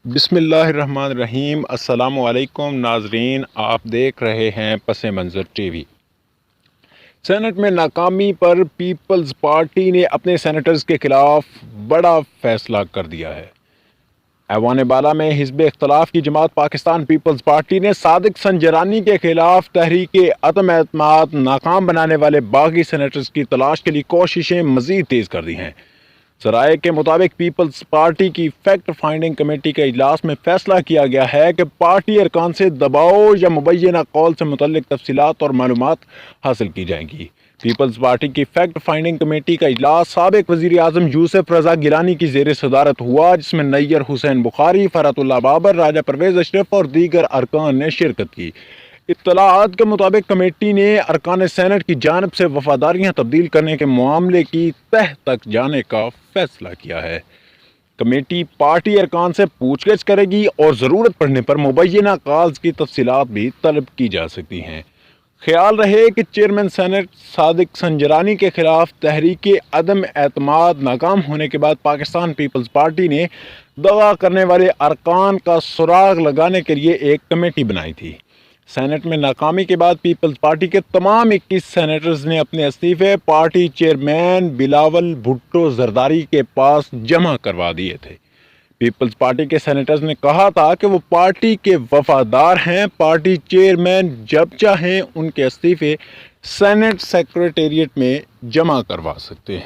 بسم اللہ الرحمن الرحیم۔ السلام علیکم ناظرین، آپ دیکھ رہے ہیں پس منظر ٹی وی۔ سینٹ میں ناکامی پر پیپلز پارٹی نے اپنے سینیٹرز کے خلاف بڑا فیصلہ کر دیا ہے۔ ایوان بالا میں حزب اختلاف کی جماعت پاکستان پیپلز پارٹی نے صادق سنجرانی کے خلاف تحریک عدم اعتماد ناکام بنانے والے باغی سینیٹرز کی تلاش کے لیے کوششیں مزید تیز کر دی ہیں۔ ذرائع کے مطابق پیپلز پارٹی کی فیکٹ فائنڈنگ کمیٹی کے اجلاس میں فیصلہ کیا گیا ہے کہ پارٹی ارکان سے دباؤ یا مبینہ قول سے متعلق تفصیلات اور معلومات حاصل کی جائیں گی۔ پیپلز پارٹی کی فیکٹ فائنڈنگ کمیٹی کا اجلاس سابق وزیر اعظم یوسف رضا گیلانی کی زیر صدارت ہوا، جس میں نیئر حسین بخاری، فرحت اللہ بابر، راجہ پرویز اشرف اور دیگر ارکان نے شرکت کی۔ اطلاعات کے مطابق کمیٹی نے ارکان سینٹ کی جانب سے وفاداریاں تبدیل کرنے کے معاملے کی تہہ تک جانے کا فیصلہ کیا ہے۔ کمیٹی پارٹی ارکان سے پوچھ گچھ کرے گی اور ضرورت پڑنے پر مبینہ کالز کی تفصیلات بھی طلب کی جا سکتی ہیں۔ خیال رہے کہ چیئرمین سینٹ صادق سنجرانی کے خلاف تحریک عدم اعتماد ناکام ہونے کے بعد پاکستان پیپلز پارٹی نے دغا کرنے والے ارکان کا سراغ لگانے کے لیے ایک کمیٹی بنائی تھی۔ سینٹ میں ناکامی کے بعد پیپلز پارٹی کے تمام 21 سینیٹرز نے اپنے استعفے پارٹی چیئرمین بلاول بھٹو زرداری کے پاس جمع کروا دیے تھے۔ پیپلز پارٹی کے سینیٹرز نے کہا تھا کہ وہ پارٹی کے وفادار ہیں۔ پارٹی چیئرمین جب چاہیں ان کے استعفے سینٹ سیکریٹریٹ میں جمع کروا سکتے ہیں۔